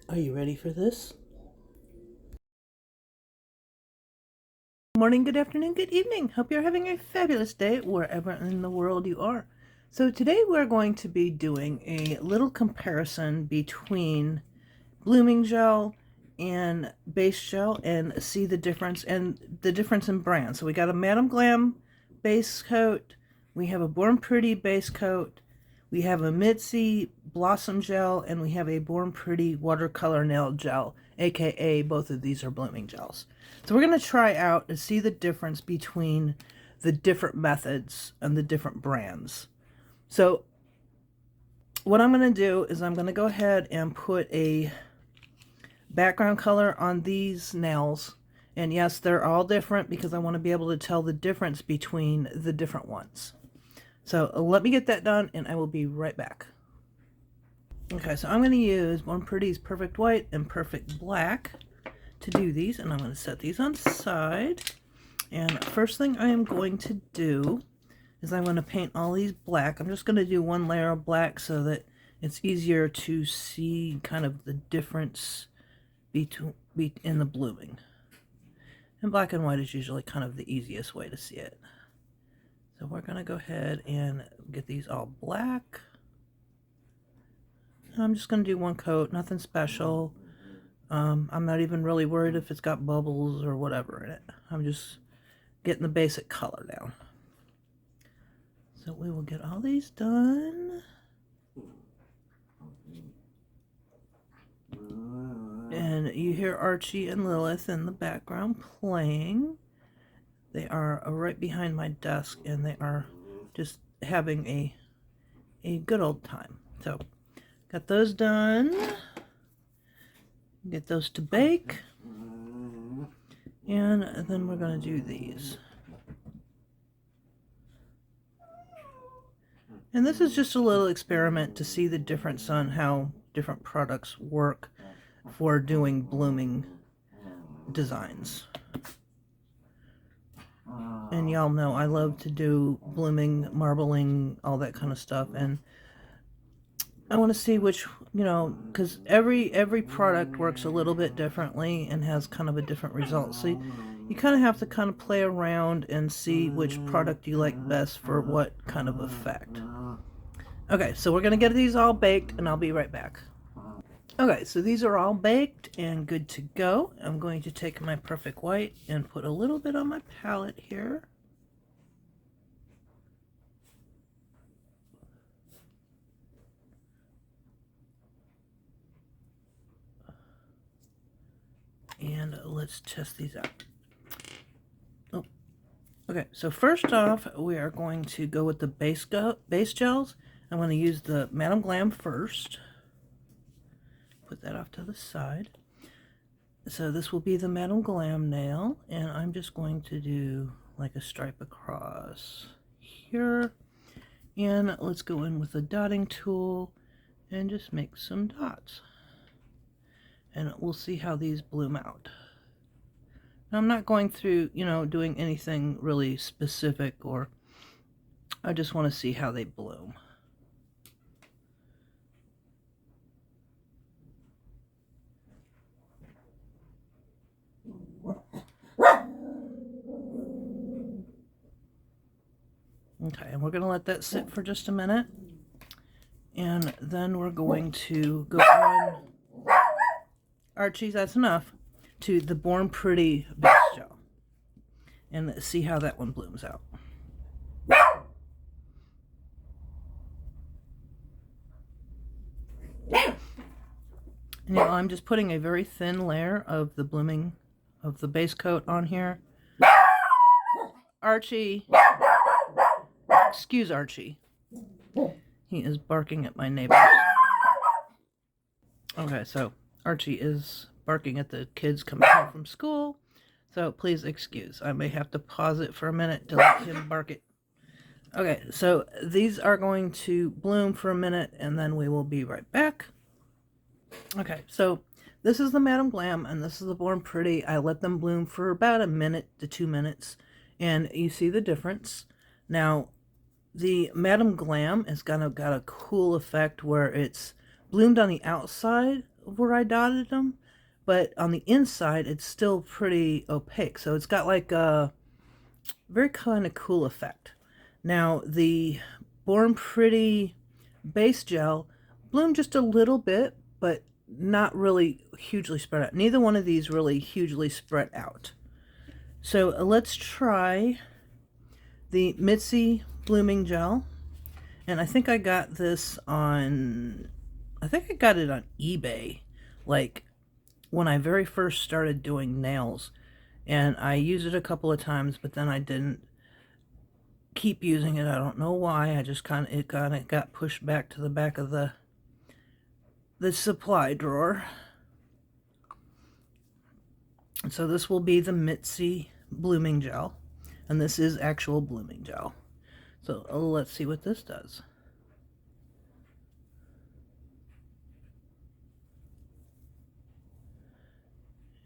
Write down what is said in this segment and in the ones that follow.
Are you ready for this? Good morning, good afternoon, good evening. Hope you're having a fabulous day wherever in the world you are. So today we're going to be doing a little comparison between blooming gel and base gel and see the difference in brand. So we got a Madam Glam base coat, we have a Born Pretty base coat, we have a Mitzi Blossom Gel, and we have a Born Pretty Watercolor Nail Gel, aka both of these are blooming gels. So we're going to try out to see the difference between the different methods and the different brands. So what I'm going to do is I'm going to go ahead and put a background color on these nails. And yes, they're all different because I want to be able to tell the difference between the different ones. So let me get that done and I will be right back. Okay, so I'm going to use Born Pretty's Perfect White and Perfect Black to do these, and I'm going to set these on the side. And first thing I am going to do is I'm going to paint all these black. I'm just going to do one layer of black so that it's easier to see kind of the difference between in the blooming. And black and white is usually kind of the easiest way to see it. So we're going to go ahead and get these all black. I'm just going to do one coat, nothing special. I'm not even really worried if it's got bubbles or whatever in it. I'm just getting the basic color down. So we will get all these done. And you hear Archie and Lilith in the background playing. They are right behind my desk and they are just having a good old time. So got those done. Get those to bake. And then we're going to do these. And this is just a little experiment to see the difference on how different products work for doing blooming designs. And y'all know I love to do blooming, marbling, all that kind of stuff. And I want to see which, because every product works a little bit differently and has kind of a different result. So you kind of have to kind of play around and see which product you like best for what kind of effect. Okay, so we're going to get these all baked and I'll be right back. Okay, so these are all baked and good to go. I'm going to take my Perfect White and put a little bit on my palette here. And let's test these out. Oh, okay, so first off, we are going to go with the base gels. I'm going to use the Madam Glam first. Put that off to the side. So this will be the Madam Glam nail, and I'm just going to do like a stripe across here. And let's go in with the dotting tool and just make some dots. And we'll see how these bloom out. Now, I'm not going through, doing anything really specific, or I just want to see how they bloom. Okay, and we're going to let that sit for just a minute. And then we're going to go on, Archie, that's enough, to the Born Pretty base gel. And see how that one blooms out. And I'm just putting a very thin layer of the blooming of the base coat on here. Archie. Excuse Archie. He is barking at my neighbor. Okay, so Archie is barking at the kids coming home from school. So please excuse. I may have to pause it for a minute to let him bark it. Okay, so these are going to bloom for a minute and then we will be right back. Okay, so this is the Madam Glam and this is the Born Pretty. I let them bloom for about 1 minute to 2 minutes and you see the difference. Now, the Madam Glam has got a cool effect where it's bloomed on the outside of where I dotted them, but on the inside it's still pretty opaque. So it's got like a very kind of cool effect. Now the Born Pretty base gel bloomed just a little bit, but not really hugely spread out. Neither one of these really hugely spread out. So let's try the Mitzi Blooming Gel. And I think I got this on, I think I got it on eBay, like when I very first started doing nails. And I used it a couple of times, but then I didn't keep using it. I don't know why. I just it kind of got pushed back to the back of the supply drawer. And so this will be the Mitzi Blooming Gel, and this is actual blooming gel. So let's see what this does.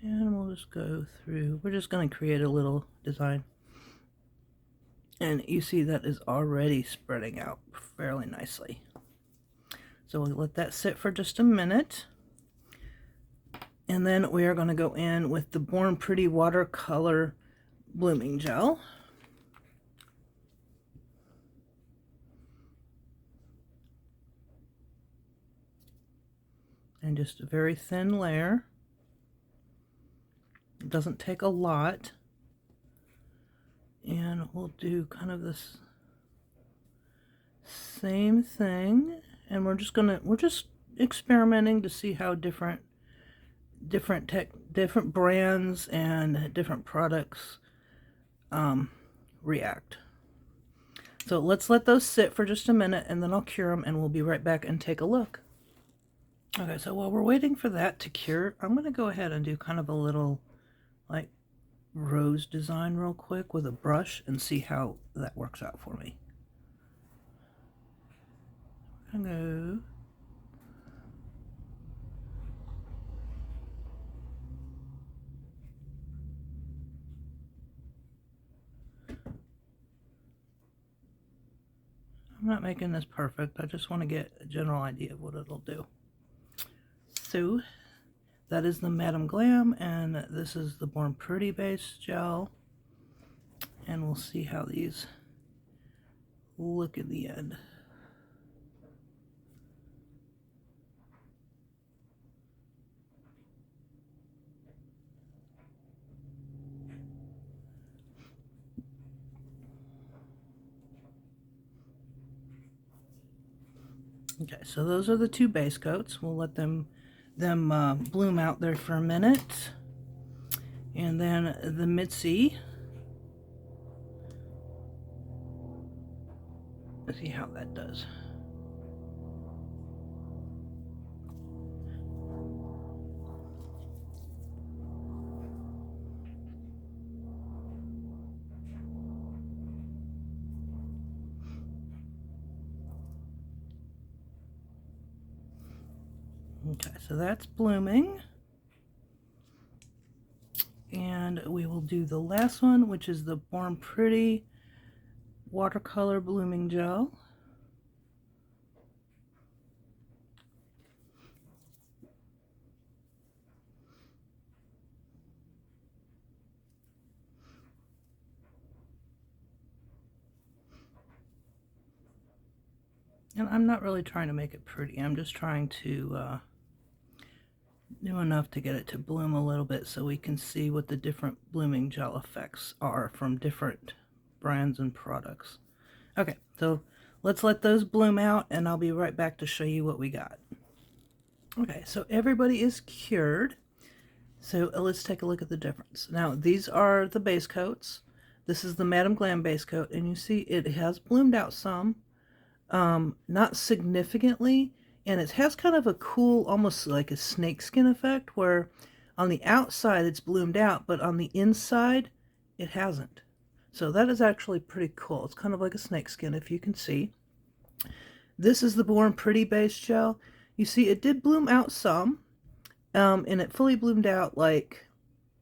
And we'll just go through. We're just going to create a little design. And you see that is already spreading out fairly nicely. So we'll let that sit for just a minute. And then we are going to go in with the Born Pretty Watercolor Blooming Gel. And just a very thin layer. It doesn't take a lot. And we'll do kind of this same thing. And we're just experimenting to see how different brands and different products react. So let's let those sit for just a minute, and then I'll cure them, and we'll be right back and take a look. Okay, so while we're waiting for that to cure, I'm going to go ahead and do kind of a little like rose design real quick with a brush and see how that works out for me. I'm going to go I'm not making this perfect. I just want to get a general idea of what it'll do. So that is the Madam Glam, and this is the Born Pretty base gel. And we'll see how these look at the end. Okay, so those are the two base coats. We'll let them bloom out there for a minute. And then the Mitzi. Let's see how that does. Okay, so that's blooming. And we will do the last one, which is the Born Pretty Watercolor Blooming Gel. And I'm not really trying to make it pretty. I'm just trying to do enough to get it to bloom a little bit so we can see what the different blooming gel effects are from different brands and products. Okay, so let's let those bloom out, and I'll be right back to show you what we got. Okay, so everybody is cured. So let's take a look at the difference. Now, these are the base coats. This is the Madam Glam base coat, and you see it has bloomed out some, not significantly, and it has kind of a cool, almost like a snakeskin effect, where on the outside it's bloomed out, but on the inside it hasn't. So that is actually pretty cool. It's kind of like a snakeskin, if you can see. This is the Born Pretty base gel. You see it did bloom out some, and it fully bloomed out, like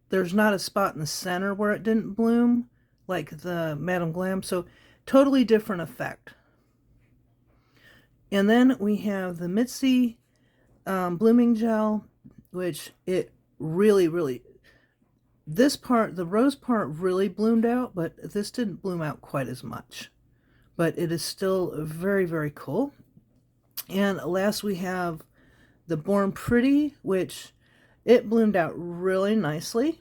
there's not a spot in the center where it didn't bloom like the Madam Glam, so totally different effect. And then we have the Mitzi blooming gel, which it really, this part, the rose part really bloomed out, but this didn't bloom out quite as much. But it is still very cool. And last we have the Born Pretty, which it bloomed out really nicely,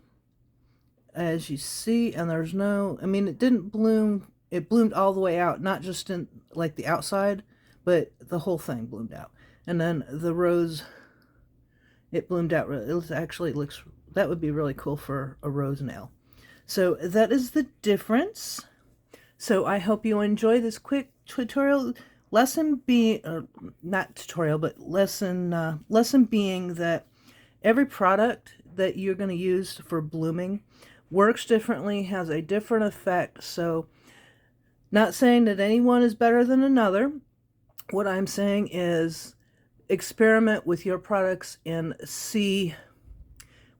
as you see. And there's no, I mean, it didn't bloom, it bloomed all the way out, not just in like the outside, but the whole thing bloomed out. And then the rose, it bloomed out. It actually looks, that would be really cool for a rose nail. So that is the difference. So I hope you enjoy this quick tutorial. Lesson being, not tutorial, but lesson being that every product that you're going to use for blooming works differently, has a different effect. So not saying that any one is better than another. What I'm saying is experiment with your products and see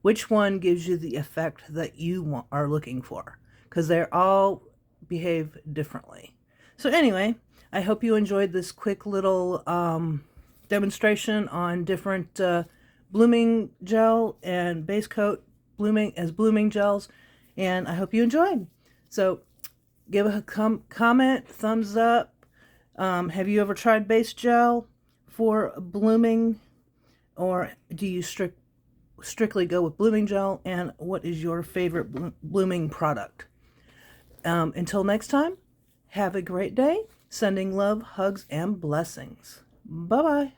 which one gives you the effect that you are looking for, because they all behave differently. So anyway, I hope you enjoyed this quick little demonstration on different blooming gel and base coat blooming gels, and I hope you enjoyed. So give a comment, thumbs up. Have you ever tried base gel for blooming, or do you strictly go with blooming gel? And what is your favorite blooming product? Until next time, have a great day. Sending love, hugs, and blessings. Bye-bye.